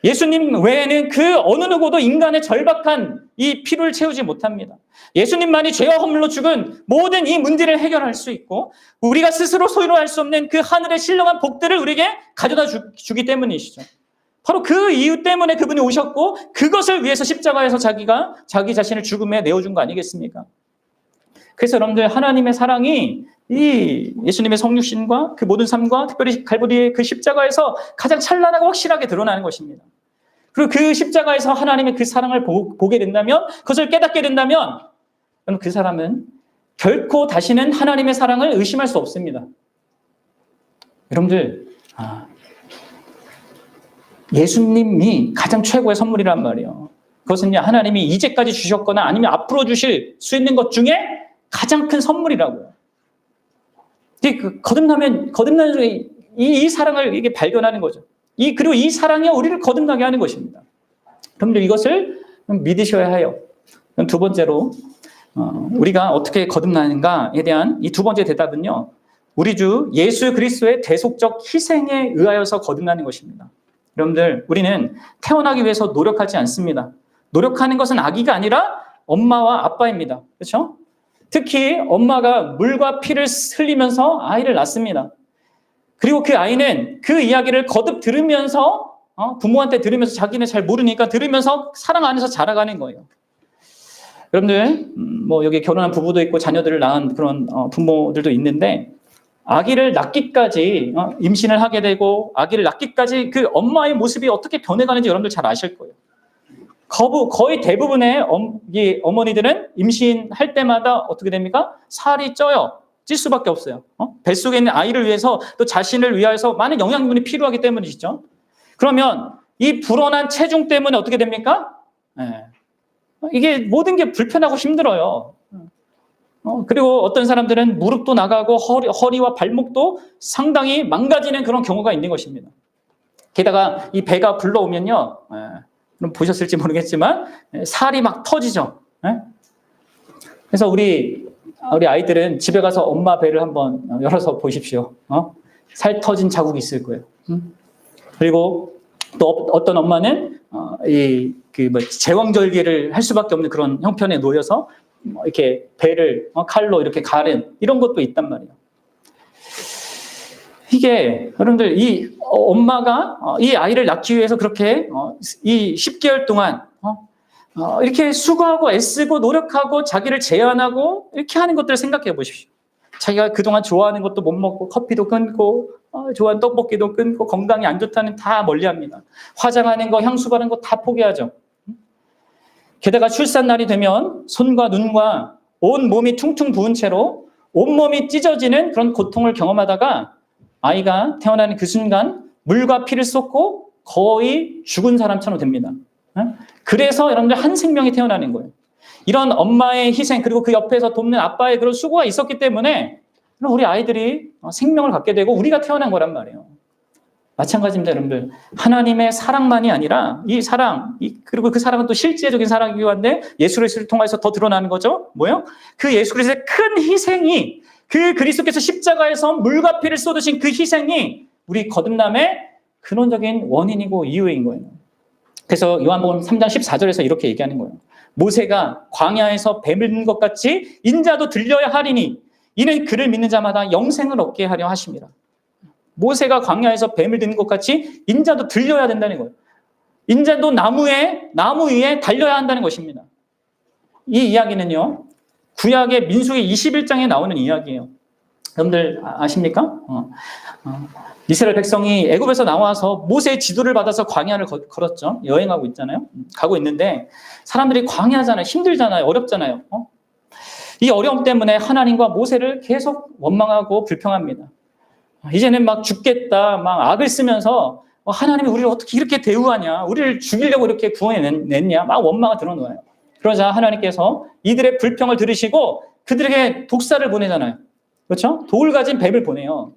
예수님 외에는 그 어느 누구도 인간의 절박한 이 필요를 채우지 못합니다. 예수님만이 죄와 허물로 죽은 모든 이 문제를 해결할 수 있고, 우리가 스스로 소유로 할 수 없는 그 하늘의 신령한 복들을 우리에게 가져다 주기 때문이시죠. 바로 그 이유 때문에 그분이 오셨고, 그것을 위해서 십자가에서 자기 자신을 죽음에 내어준 거 아니겠습니까? 그래서 여러분들, 하나님의 사랑이 이 예수님의 성육신과 그 모든 삶과 특별히 갈보리의 그 십자가에서 가장 찬란하고 확실하게 드러나는 것입니다. 그리고 그 십자가에서 하나님의 그 사랑을 보게 된다면, 그것을 깨닫게 된다면, 그럼 그 사람은 결코 다시는 하나님의 사랑을 의심할 수 없습니다. 여러분들, 예수님이 가장 최고의 선물이란 말이에요. 그것은요, 하나님이 이제까지 주셨거나 아니면 앞으로 주실 수 있는 것 중에 가장 큰 선물이라고요. 거듭나는 이 사랑을 이게 발견하는 거죠. 그리고 이 사랑이 우리를 거듭나게 하는 것입니다. 여러분들, 이것을 믿으셔야 해요. 두 번째로, 우리가 어떻게 거듭나는가에 대한 이 두 번째 대답은요, 우리 주 예수 그리스도의 대속적 희생에 의하여서 거듭나는 것입니다. 여러분들, 우리는 태어나기 위해서 노력하지 않습니다. 노력하는 것은 아기가 아니라 엄마와 아빠입니다. 그렇죠? 특히 엄마가 물과 피를 흘리면서 아이를 낳습니다. 그리고 그 아이는 그 이야기를 거듭 들으면서 부모한테 들으면서, 자기는 잘 모르니까 들으면서 사랑 안에서 자라가는 거예요. 여러분들, 뭐 여기 결혼한 부부도 있고 자녀들을 낳은 그런 부모들도 있는데, 아기를 낳기까지 임신을 하게 되고 아기를 낳기까지 그 엄마의 모습이 어떻게 변해가는지 여러분들 잘 아실 거예요. 거의 대부분의 어머니들은 임신할 때마다 어떻게 됩니까? 살이 쪄요. 찔 수밖에 없어요. 뱃속에 있는 아이를 위해서, 또 자신을 위해서 많은 영양분이 필요하기 때문이시죠. 그러면 이 불어난 체중 때문에 어떻게 됩니까? 이게 모든 게 불편하고 힘들어요. 그리고 어떤 사람들은 무릎도 나가고 허리와 발목도 상당히 망가지는 그런 경우가 있는 것입니다. 게다가 이 배가 불러오면요, 그럼 보셨을지 모르겠지만 살이 막 터지죠. 그래서 우리 아이들은 집에 가서 엄마 배를 한번 열어서 보십시오. 살 터진 자국이 있을 거예요. 그리고 또 어떤 엄마는 제왕절개를 할 수밖에 없는 그런 형편에 놓여서 이렇게 배를 칼로 이렇게 가른 이런 것도 있단 말이에요. 이게 여러분들, 이 엄마가 이 아이를 낳기 위해서 그렇게 이 10개월 동안 이렇게 수고하고 애쓰고 노력하고 자기를 제한하고 이렇게 하는 것들을 생각해 보십시오. 자기가 그동안 좋아하는 것도 못 먹고 커피도 끊고 좋아하는 떡볶이도 끊고 건강이 안 좋다는 다 멀리합니다. 화장하는 거, 향수 바르는 거 다 포기하죠. 게다가 출산날이 되면 손과 눈과 온 몸이 퉁퉁 부은 채로 온몸이 찢어지는 그런 고통을 경험하다가 아이가 태어나는 그 순간 물과 피를 쏟고 거의 죽은 사람처럼 됩니다. 그래서 여러분들 한 생명이 태어나는 거예요. 이런 엄마의 희생, 그리고 그 옆에서 돕는 아빠의 그런 수고가 있었기 때문에 우리 아이들이 생명을 갖게 되고 우리가 태어난 거란 말이에요. 마찬가지입니다, 여러분들. 하나님의 사랑만이 아니라 이 사랑, 그리고 그 사랑은 또 실제적인 사랑이기도 한데 예수 그리스도를 통해서 더 드러나는 거죠. 뭐요? 그 예수 그리스도의 큰 희생이, 그 그리스도께서 십자가에서 물과 피를 쏟으신 그 희생이 우리 거듭남의 근원적인 원인이고 이유인 거예요. 그래서 요한복음 3장 14절에서 이렇게 얘기하는 거예요. 모세가 광야에서 뱀을 든 것 같이 인자도 들려야 하리니 이는 그를 믿는 자마다 영생을 얻게 하려 하십니다. 모세가 광야에서 뱀을 든 것 같이 인자도 들려야 된다는 거예요. 인자도 나무 위에 달려야 한다는 것입니다. 이 이야기는요, 구약의 민수기 21장에 나오는 이야기예요. 여러분들 아십니까? 이스라엘 백성이 애굽에서 나와서 모세의 지도를 받아서 광야를 걸었죠. 여행하고 있잖아요. 가고 있는데 사람들이 광야잖아요. 힘들잖아요. 어렵잖아요. 이 어려움 때문에 하나님과 모세를 계속 원망하고 불평합니다. 이제는 막 죽겠다, 막 악을 쓰면서 하나님이 우리를 어떻게 이렇게 대우하냐, 우리를 죽이려고 이렇게 구원해냈냐, 막 원망을 드러놓아요. 그러자 하나님께서 이들의 불평을 들으시고 그들에게 독사를 보내잖아요. 그렇죠? 돌 가진 뱀을 보내요.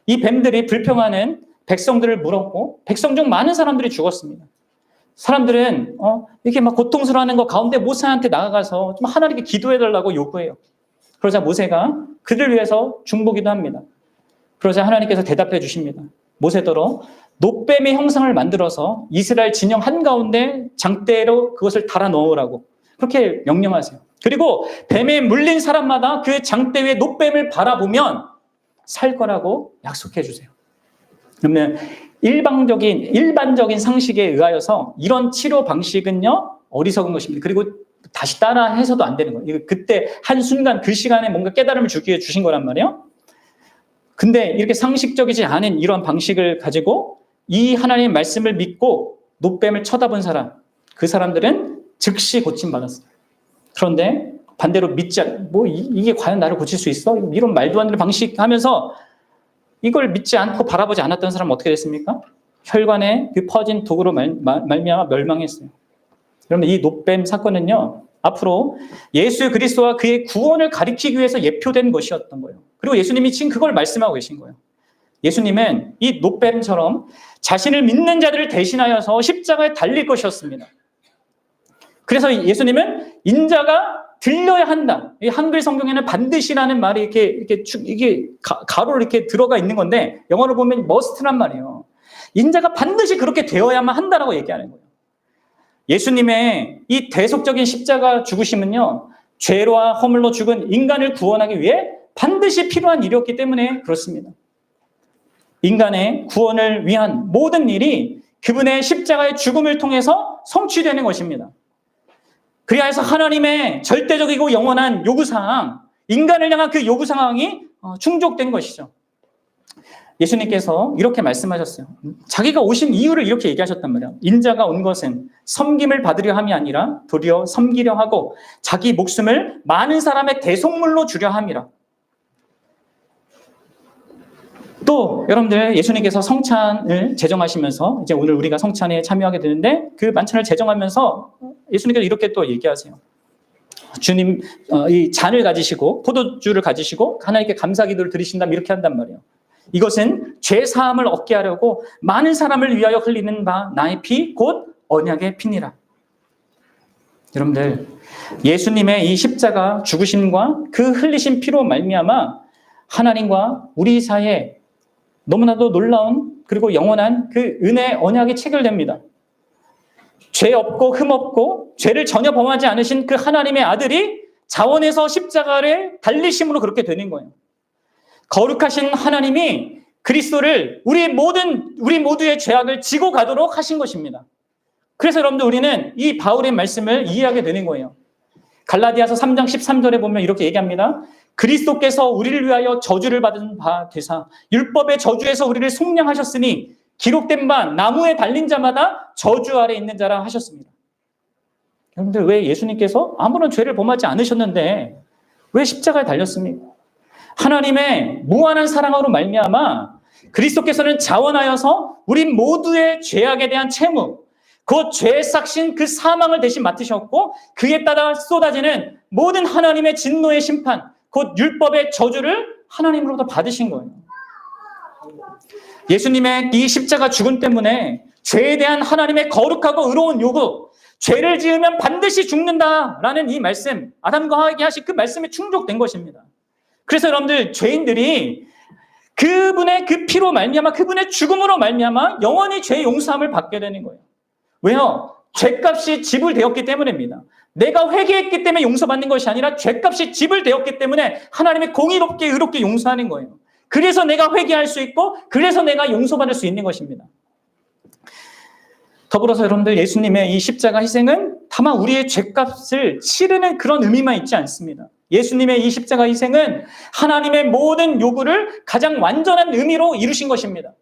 이 뱀들이 불평하는 백성들을 물었고 백성 중 많은 사람들이 죽었습니다. 사람들은 이렇게 막 고통스러워하는 것 가운데 모세한테 나아가서 좀 하나님께 기도해달라고 요구해요. 그러자 모세가 그들 위해서 중보기도 합니다. 그러자 하나님께서 대답해 주십니다. 모세더러 놋뱀의 형상을 만들어서 이스라엘 진영 한가운데 장대로 그것을 달아 넣으라고 그렇게 명령하세요. 그리고 뱀에 물린 사람마다 그 장대 위에 놋뱀을 바라보면 살 거라고 약속해 주세요. 그러면 일반적인 상식에 의하여서 이런 치료 방식은요, 어리석은 것입니다. 그리고 다시 따라 해서도 안 되는 거예요. 그때 한순간 그 시간에 뭔가 깨달음을 주기 위해 주신 거란 말이에요. 근데 이렇게 상식적이지 않은 이런 방식을 가지고 이 하나님의 말씀을 믿고 놋뱀을 쳐다본 사람, 그 사람들은 즉시 고침받았어요. 그런데 반대로 이게 과연 나를 고칠 수 있어? 이런 말도 안 되는 방식 하면서 이걸 믿지 않고 바라보지 않았던 사람은 어떻게 됐습니까? 혈관에 그 퍼진 독으로 말미암아 멸망했어요. 그러면 이 놋뱀 사건은요, 앞으로 예수 그리스도와 그의 구원을 가리키기 위해서 예표된 것이었던 거예요. 그리고 예수님이 지금 그걸 말씀하고 계신 거예요. 예수님은 이 놋뱀처럼 자신을 믿는 자들을 대신하여서 십자가에 달릴 것이었습니다. 그래서 예수님은 인자가 들려야 한다. 이 한글 성경에는 반드시라는 말이 이게 가로로 이렇게 들어가 있는 건데 영어로 보면 must란 말이에요. 인자가 반드시 그렇게 되어야만 한다라고 얘기하는 거예요. 예수님의 이 대속적인 십자가 죽으심은요, 죄와 허물로 죽은 인간을 구원하기 위해 반드시 필요한 일이었기 때문에 그렇습니다. 인간의 구원을 위한 모든 일이 그분의 십자가의 죽음을 통해서 성취되는 것입니다. 그리하여서 하나님의 절대적이고 영원한 요구사항, 인간을 향한 그 요구사항이 충족된 것이죠. 예수님께서 이렇게 말씀하셨어요. 자기가 오신 이유를 이렇게 얘기하셨단 말이에요. 인자가 온 것은 섬김을 받으려 함이 아니라 도리어 섬기려 하고 자기 목숨을 많은 사람의 대속물로 주려 함이라. 또 여러분들, 예수님께서 성찬을 제정하시면서 이제 오늘 우리가 성찬에 참여하게 되는데 그 만찬을 제정하면서 예수님께서 이렇게 또 얘기하세요. 주님 이 잔을 가지시고 포도주를 가지시고 하나님께 감사기도를 드리신다면 이렇게 한단 말이에요. 이것은 죄 사함을 얻게 하려고 많은 사람을 위하여 흘리는 바 나의 피 곧 언약의 피니라. 여러분들, 예수님의 이 십자가 죽으심과 그 흘리신 피로 말미암아 하나님과 우리 사이에 너무나도 놀라운 그리고 영원한 그 은혜 언약이 체결됩니다. 죄 없고 흠 없고 죄를 전혀 범하지 않으신 그 하나님의 아들이 자원에서 십자가를 달리심으로 그렇게 되는 거예요. 거룩하신 하나님이 그리스도를 우리 모두의 죄악을 지고 가도록 하신 것입니다. 그래서 여러분들, 우리는 이 바울의 말씀을 이해하게 되는 거예요. 갈라디아서 3장 13절에 보면 이렇게 얘기합니다. 그리스도께서 우리를 위하여 저주를 받은 바 되사 율법의 저주에서 우리를 속량하셨으니 기록된 바 나무에 달린 자마다 저주 아래 있는 자라 하셨습니다. 여러분들, 왜 예수님께서 아무런 죄를 범하지 않으셨는데 왜 십자가에 달렸습니까? 하나님의 무한한 사랑으로 말미암아 그리스도께서는 자원하여서 우리 모두의 죄악에 대한 채무, 그 죄의 삭신, 그 사망을 대신 맡으셨고 그에 따라 쏟아지는 모든 하나님의 진노의 심판, 곧 율법의 저주를 하나님으로부터 받으신 거예요. 예수님의 이 십자가 죽음 때문에 죄에 대한 하나님의 거룩하고 의로운 요구, 죄를 지으면 반드시 죽는다라는 이 말씀, 아담과 하와에게 하신 그 말씀에 충족된 것입니다. 그래서 여러분들, 죄인들이 그분의 그 피로 말미암아, 그분의 죽음으로 말미암아 영원히 죄 용서함을 받게 되는 거예요. 왜요? 죄값이 지불되었기 때문입니다. 내가 회개했기 때문에 용서받는 것이 아니라 죄값이 지불되었기 때문에 하나님이 공의롭게 의롭게 용서하는 거예요. 그래서 내가 회개할 수 있고 그래서 내가 용서받을 수 있는 것입니다. 더불어서 여러분들, 예수님의 이 십자가 희생은 다만 우리의 죄값을 치르는 그런 의미만 있지 않습니다. 예수님의 이 십자가 희생은 하나님의 모든 요구를 가장 완전한 의미로 이루신 것입니다.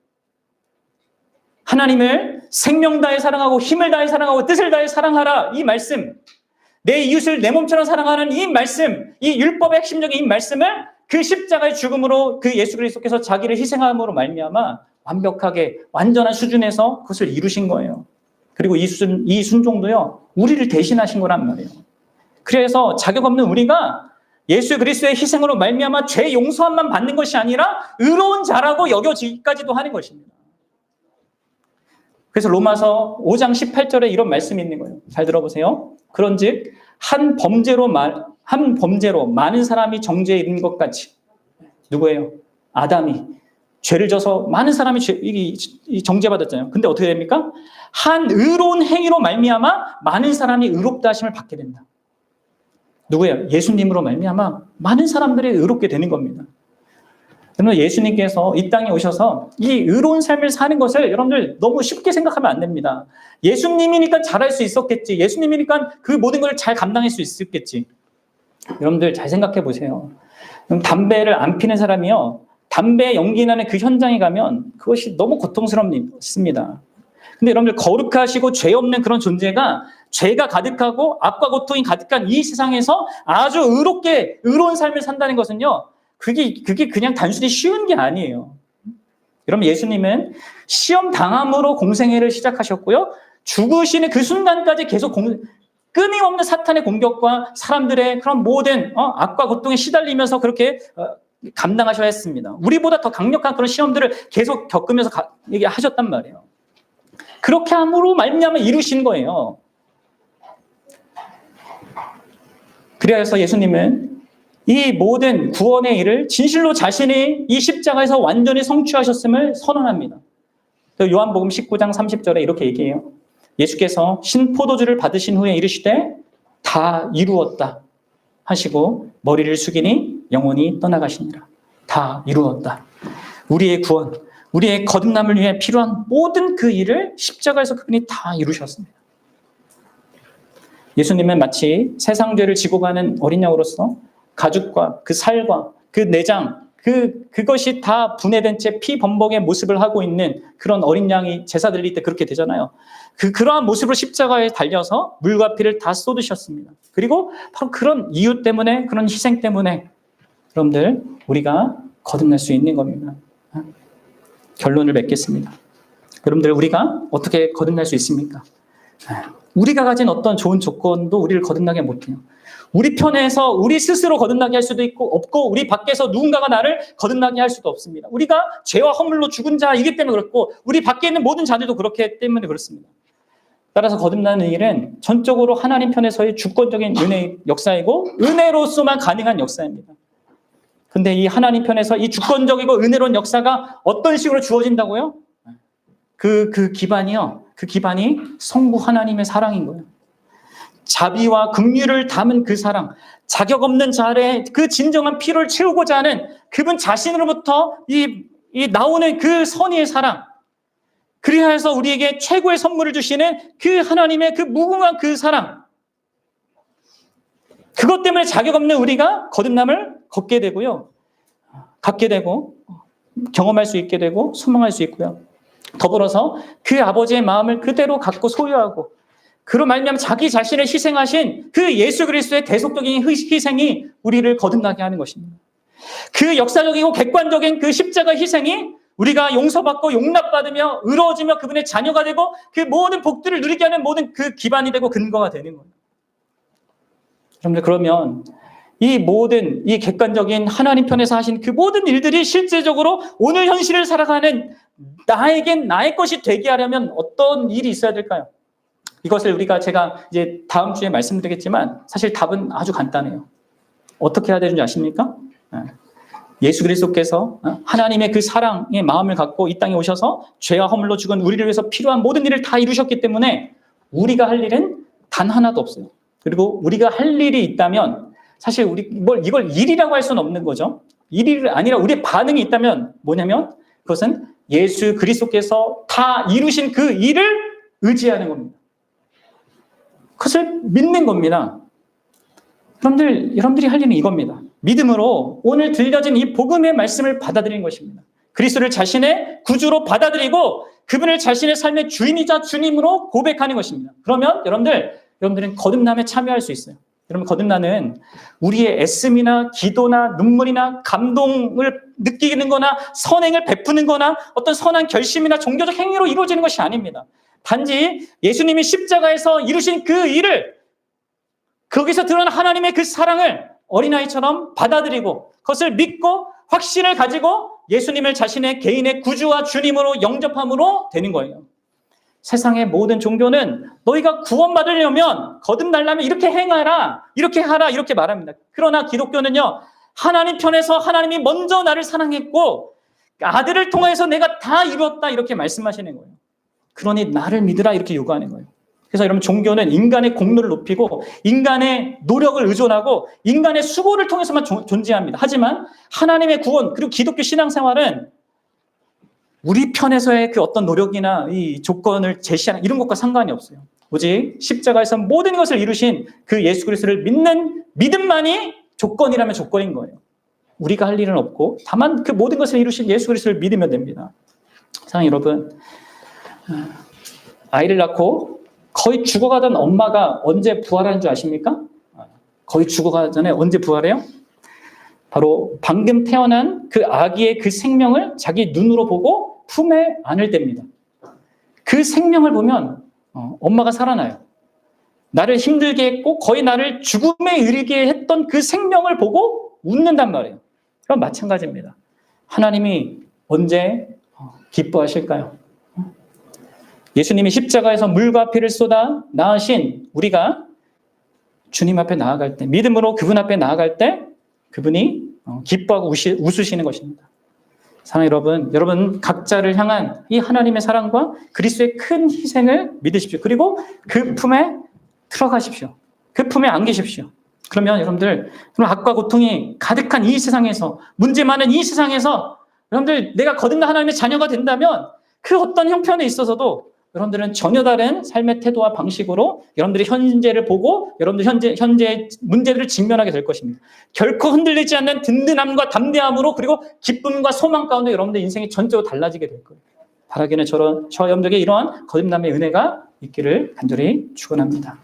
하나님을 생명 다해 사랑하고 힘을 다해 사랑하고 뜻을 다해 사랑하라, 이 말씀, 내 이웃을 내 몸처럼 사랑하는 이 말씀, 이 율법의 핵심적인 이 말씀을 그 십자가의 죽음으로 그 예수 그리스도께서 자기를 희생함으로 말미암아 완벽하게 완전한 수준에서 그것을 이루신 거예요. 그리고 이 순종도요, 우리를 대신하신 거란 말이에요. 그래서 자격 없는 우리가 예수 그리스도의 희생으로 말미암아 죄 용서함만 받는 것이 아니라 의로운 자라고 여겨지기까지도 하는 것입니다. 그래서 로마서 5장 18절에 이런 말씀이 있는 거예요. 잘 들어보세요. 그런즉 한 범죄로 많은 사람이 정죄에 이른 것 같이, 누구예요? 아담이 죄를 져서 많은 사람이 정죄받았잖아요. 근데 어떻게 됩니까? 한 의로운 행위로 말미암아 많은 사람이 의롭다 하심을 받게 된다. 누구예요? 예수님으로 말미암아 많은 사람들이 의롭게 되는 겁니다. 그러면 예수님께서 이 땅에 오셔서 이 의로운 삶을 사는 것을 여러분들 너무 쉽게 생각하면 안 됩니다. 예수님이니까 잘할 수 있었겠지. 예수님이니까 그 모든 걸 잘 감당할 수 있었겠지. 여러분들 잘 생각해 보세요. 담배를 안 피는 사람이요, 담배 연기 나는 그 현장에 가면 그것이 너무 고통스럽습니다. 근데 여러분들, 거룩하시고 죄 없는 그런 존재가 죄가 가득하고 악과 고통이 가득한 이 세상에서 아주 의로운 삶을 산다는 것은요, 그게 그냥 단순히 쉬운 게 아니에요. 여러분, 예수님은 시험 당함으로 공생애를 시작하셨고요, 죽으시는 그 순간까지 계속 끊임없는 사탄의 공격과 사람들의 그런 모든 악과 고통에 시달리면서 그렇게 감당하셔야 했습니다. 우리보다 더 강력한 그런 시험들을 계속 겪으면서 얘기하셨단 말이에요. 그렇게 함으로 말미암아 이루신 거예요. 그래서 예수님은 이 모든 구원의 일을 진실로 자신이 이 십자가에서 완전히 성취하셨음을 선언합니다. 요한복음 19장 30절에 이렇게 얘기해요. 예수께서 신포도주를 받으신 후에 이르시되 다 이루었다 하시고 머리를 숙이니 영혼이 떠나가시니라. 다 이루었다. 우리의 구원, 우리의 거듭남을 위해 필요한 모든 그 일을 십자가에서 그분이 다 이루셨습니다. 예수님은 마치 세상 죄를 지고 가는 어린 양으로서 가죽과 그 살과 그 내장, 그것이 다 분해된 채 피 범벅의 모습을 하고 있는 그런 어린 양이 제사 드릴 때 그렇게 되잖아요. 그러한 모습으로 십자가에 달려서 물과 피를 다 쏟으셨습니다. 그리고 바로 그런 이유 때문에, 그런 희생 때문에 여러분들 우리가 거듭날 수 있는 겁니다. 결론을 맺겠습니다. 여러분들 우리가 어떻게 거듭날 수 있습니까? 우리가 가진 어떤 좋은 조건도 우리를 거듭나게 못해요. 우리 편에서 우리 스스로 거듭나게 할 수도 없고 우리 밖에서 누군가가 나를 거듭나게 할 수도 없습니다. 우리가 죄와 허물로 죽은 자이기 때문에 그렇고 우리 밖에 있는 모든 자들도 그렇기 때문에 그렇습니다. 따라서 거듭나는 일은 전적으로 하나님 편에서의 주권적인 은혜의 역사이고 은혜로서만 가능한 역사입니다. 근데 이 하나님 편에서 이 주권적이고 은혜로운 역사가 어떤 식으로 주어진다고요? 그 기반이요. 그 기반이 성부 하나님의 사랑인 거예요. 자비와 긍휼을 담은 그 사랑, 자격 없는 자의 그 진정한 필요를 채우고자 하는 그분 자신으로부터 이 나오는 그 선의의 사랑, 그리하여 해서 우리에게 최고의 선물을 주시는 그 하나님의 그 무궁한 그 사랑, 그것 때문에 자격 없는 우리가 거듭남을 갖게 되고 경험할 수 있게 되고 소망할 수 있고요. 더불어서 그 아버지의 마음을 그대로 갖고 소유하고 그로 말미암아 자기 자신을 희생하신 그 예수 그리스도의 대속적인 희생이 우리를 거듭나게 하는 것입니다. 그 역사적이고 객관적인 그 십자가 희생이 우리가 용서받고 용납받으며 의로워지며 그분의 자녀가 되고 그 모든 복들을 누리게 하는 모든 그 기반이 되고 근거가 되는 거예요. 여러분들 그러면 이 모든 이 객관적인 하나님 편에서 하신 그 모든 일들이 실제적으로 오늘 현실을 살아가는 나에겐 나의 것이 되게 하려면 어떤 일이 있어야 될까요? 이것을 제가 이제 다음 주에 말씀드리겠지만 사실 답은 아주 간단해요. 어떻게 해야 되는지 아십니까? 예수 그리스도께서 하나님의 그 사랑의 마음을 갖고 이 땅에 오셔서 죄와 허물로 죽은 우리를 위해서 필요한 모든 일을 다 이루셨기 때문에 우리가 할 일은 단 하나도 없어요. 그리고 우리가 할 일이 있다면 사실 이걸 일이라고 할 수는 없는 거죠. 일이 아니라 우리의 반응이 있다면 뭐냐면 그것은 예수 그리스도께서 다 이루신 그 일을 의지하는 겁니다. 그것을 믿는 겁니다. 여러분들이 할 일은 이겁니다. 믿음으로 오늘 들려진 이 복음의 말씀을 받아들이는 것입니다. 그리스도를 자신의 구주로 받아들이고 그분을 자신의 삶의 주인이자 주님으로 고백하는 것입니다. 그러면 여러분들은 거듭남에 참여할 수 있어요. 여러분 거듭나는 우리의 애씀이나 기도나 눈물이나 감동을 느끼는 거나 선행을 베푸는 거나 어떤 선한 결심이나 종교적 행위로 이루어지는 것이 아닙니다. 단지 예수님이 십자가에서 이루신 그 일을 거기서 드러난 하나님의 그 사랑을 어린아이처럼 받아들이고 그것을 믿고 확신을 가지고 예수님을 자신의 개인의 구주와 주님으로 영접함으로 되는 거예요. 세상의 모든 종교는 너희가 구원받으려면 거듭나려면 이렇게 행하라, 이렇게 하라, 이렇게 말합니다. 그러나 기독교는요, 하나님 편에서 하나님이 먼저 나를 사랑했고 아들을 통해서 내가 다 이루었다 이렇게 말씀하시는 거예요. 그러니 나를 믿으라 이렇게 요구하는 거예요. 그래서 여러분 종교는 인간의 공로를 높이고 인간의 노력을 의존하고 인간의 수고를 통해서만 존재합니다. 하지만 하나님의 구원 그리고 기독교 신앙생활은 우리 편에서의 그 어떤 노력이나 이 조건을 제시하는 이런 것과 상관이 없어요. 오직 십자가에서 모든 것을 이루신 그 예수 그리스도를 믿는 믿음만이 조건이라면 조건인 거예요. 우리가 할 일은 없고 다만 그 모든 것을 이루신 예수 그리스도를 믿으면 됩니다. 사랑하는 여러분, 아이를 낳고 거의 죽어가던 엄마가 언제 부활하는 줄 아십니까? 거의 죽어가기 전에 언제 부활해요? 바로 방금 태어난 그 아기의 그 생명을 자기 눈으로 보고 품에 안을 댑니다. 그 생명을 보면 엄마가 살아나요. 나를 힘들게 했고 거의 나를 죽음에 이르게 했던 그 생명을 보고 웃는단 말이에요. 그럼 마찬가지입니다. 하나님이 언제 기뻐하실까요? 예수님이 십자가에서 물과 피를 쏟아 낳으신 우리가 주님 앞에 나아갈 때, 믿음으로 그분 앞에 나아갈 때 그분이 기뻐하고 웃으시는 것입니다. 사랑하는 여러분, 여러분 각자를 향한 이 하나님의 사랑과 그리스도의 큰 희생을 믿으십시오. 그리고 그 품에 들어가십시오. 그 품에 안기십시오. 그러면 여러분들 악과 고통이 가득한 이 세상에서, 문제 많은 이 세상에서 여러분들 내가 거듭난 하나님의 자녀가 된다면 그 어떤 형편에 있어서도 여러분들은 전혀 다른 삶의 태도와 방식으로 여러분들이 현재를 보고 여러분들 현재 문제들을 직면하게 될 것입니다. 결코 흔들리지 않는 든든함과 담대함으로, 그리고 기쁨과 소망 가운데 여러분들 인생이 전적으로 달라지게 될 거예요. 바라기는 저와 여러분들에게 이러한 거듭남의 은혜가 있기를 간절히 축원합니다.